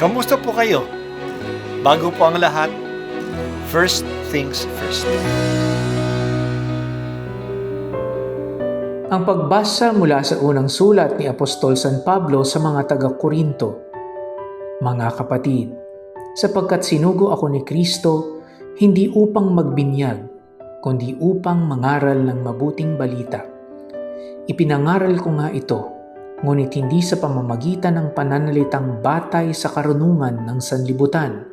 Kamusta po kayo? Bago po ang lahat, first things first. Ang pagbasa mula sa unang sulat ni Apostol San Pablo sa mga taga-Korinto. Mga kapatid, sapagkat sinugo ako ni Kristo, hindi upang magbinyag, kundi upang mangaral ng mabuting balita. Ipinangaral ko nga ito, ngunit hindi sa pamamagitan ng pananalitang batay sa karunungan ng sanlibutan,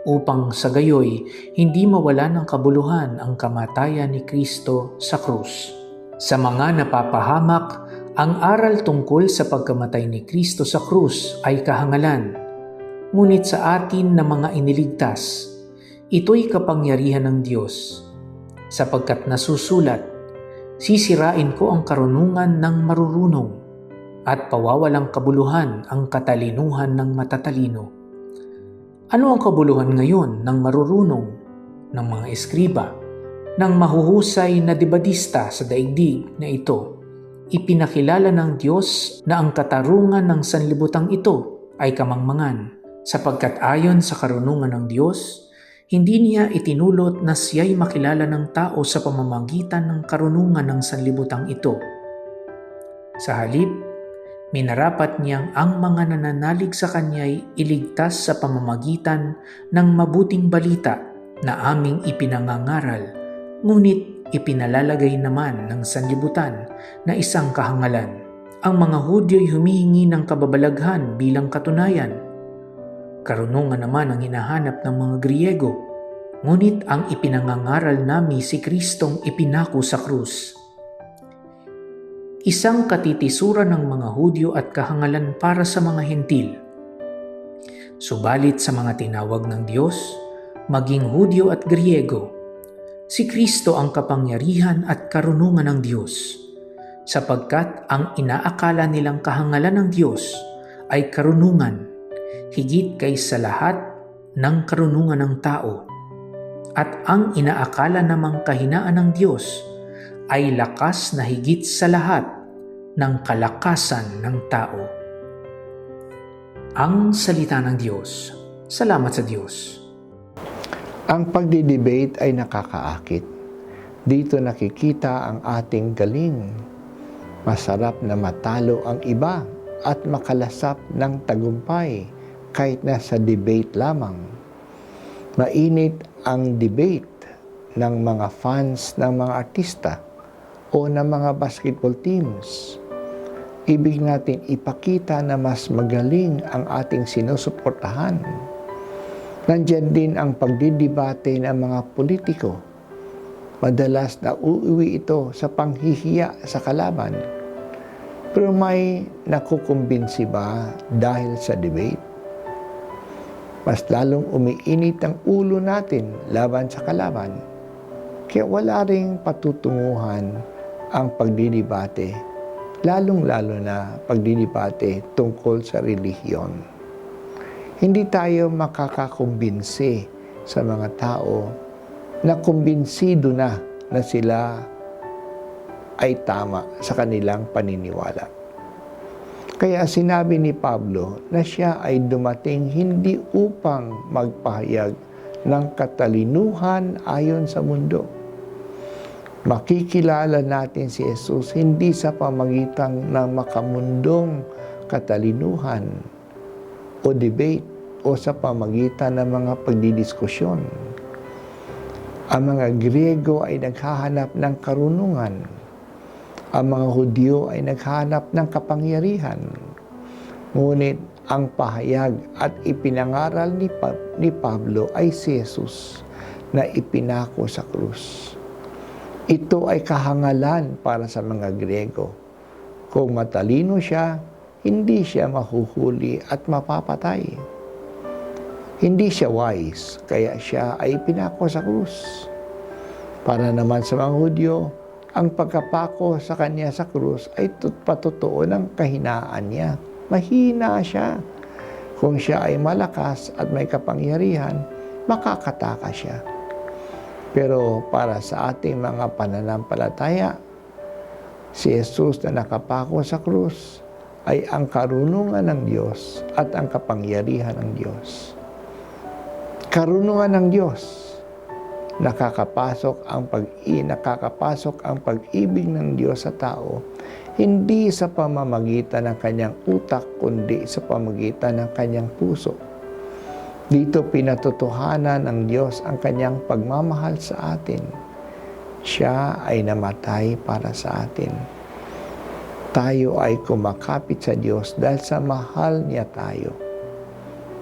upang sa gayoy hindi mawala ng kabuluhan ang kamatayan ni Kristo sa krus. Sa mga napapahamak, ang aral tungkol sa pagkamatay ni Kristo sa krus ay kahangalan. Ngunit sa atin na mga iniligtas, ito'y kapangyarihan ng Diyos. Sapagkat nasusulat, sisirain ko ang karunungan ng marurunong at pawawalang kabuluhan ang katalinuhan ng matatalino. Ano ang kabuluhan ngayon ng marurunong, ng mga eskriba, ng mahuhusay na debadista sa daigdig na ito? Ipinakilala ng Diyos na ang katarungan ng sanlibutang ito ay kamangmangan, sapagkat ayon sa karunungan ng Diyos, hindi niya itinulot na siya'y makilala ng tao sa pamamagitan ng karunungan ng sanlibutang ito. Sa halip, minarapat niyang ang mga nananalig sa kanya'y iligtas sa pamamagitan ng mabuting balita na aming ipinangangaral, ngunit ipinalalagay naman ng sanlibutan na isang kahangalan. Ang mga Hudyo'y humihingi ng kababalaghan bilang katunayan. Karunungan naman ang hinahanap ng mga Griego, ngunit ang ipinangangaral nami si Kristong ipinako sa krus. Isang katitisura ng mga Hudyo at kahangalan para sa mga Hentil. Subalit sa mga tinawag ng Diyos, maging Hudyo at Griego, si Kristo ang kapangyarihan at karunungan ng Diyos, sapagkat ang inaakala nilang kahangalan ng Diyos ay karunungan, higit kaysa lahat ng karunungan ng tao, at ang inaakala namang kahinaan ng Diyos ay lakas na higit sa lahat ng kalakasan ng tao. Ang salita ng Diyos. Salamat sa Diyos. Ang pagdidebate ay nakakaakit. Dito nakikita ang ating galing. Masarap na matalo ang iba at makalasap ng tagumpay kahit nasa debate lamang. Mainit ang debate ng mga fans ng mga artista o ng mga basketball teams. Ibig natin ipakita na mas magaling ang ating sinusuportahan. Nandiyan din ang pagdidebate ng mga politiko. Madalas na uuwi ito sa panghihiya sa kalaban. Pero may nakukumbinsi ba dahil sa debate? Mas lalong umiinit ang ulo natin laban sa kalaban. Kaya wala ring patutunguhan ang pagdidebate, lalong-lalo na pagdidebate tungkol sa relihiyon. Hindi tayo makakakumbinsi sa mga tao na kumbinsido na sila ay tama sa kanilang paniniwala. Kaya sinabi ni Pablo na siya ay dumating hindi upang magpahayag ng katalinuhan ayon sa mundo. Makikilala natin si Jesus hindi sa pamagitan ng makamundong katalinuhan o debate o sa pamagitan ng mga pagdidiskusyon. Ang mga Griego ay naghahanap ng karunungan. Ang mga Hudyo ay naghahanap ng kapangyarihan. Ngunit ang pahayag at ipinangaral ni Pablo ay si Jesus na ipinako sa krus. Ito ay kahangalan para sa mga Griego. Kung matalino siya, hindi siya mahuhuli at mapapatay. Hindi siya wise, kaya siya ay pinako sa krus. Para naman sa mga Hudyo, ang pagkapako sa kanya sa krus ay patotoo ng kahinaan niya. Mahina siya. Kung siya ay malakas at may kapangyarihan, makakataka siya. Pero para sa ating mga pananampalataya, si Jesus na nakapako sa krus ay ang karunungan ng Diyos at ang kapangyarihan ng Diyos. Karunungan ng Diyos, nakakapasok ang pag-ibig ng Diyos sa tao, hindi sa pamamagitan ng kanyang utak, kundi sa pamamagitan ng kanyang puso. Dito pinatotohanan ng Diyos ang kanyang pagmamahal sa atin. Siya ay namatay para sa atin. Tayo ay kumakapit sa Diyos dahil sa mahal niya tayo.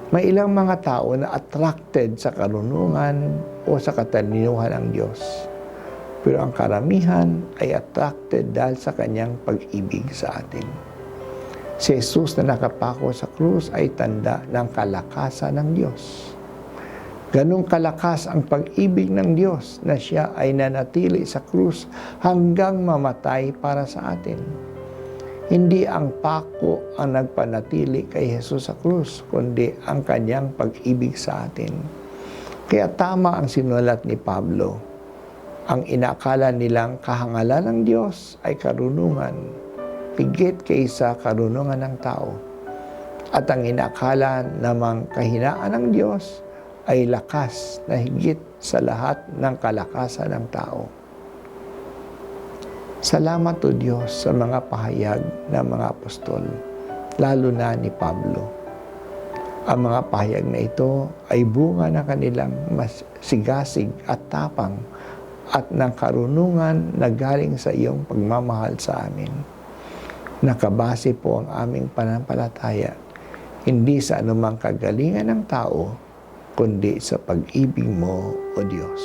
May ilang mga tao na attracted sa karunungan o sa katalinuhan ng Diyos. Pero ang karamihan ay attracted dahil sa kanyang pag-ibig sa atin. Si Jesus na nakapako sa krus ay tanda ng kalakasan ng Diyos. Ganong kalakas ang pag-ibig ng Diyos na siya ay nanatili sa krus hanggang mamatay para sa atin. Hindi ang pako ang nagpanatili kay Jesus sa krus, kundi ang kanyang pag-ibig sa atin. Kaya tama ang sinulat ni Pablo. Ang inakala nilang kahangalan ng Diyos ay karunungan, higit kaysa karunungan ng tao. At ang inakala namang kahinaan ng Diyos ay lakas na higit sa lahat ng kalakasan ng tao. Salamat o Diyos sa mga pahayag ng mga apostol, lalo na ni Pablo. Ang mga pahayag na ito ay bunga ng kanilang mas sigasig at tapang at ng karunungan na galing sa iyong pagmamahal sa amin. Nakabase po ang aming pananampalataya, hindi sa anumang kagalingan ng tao, kundi sa pag-ibig mo, O Diyos.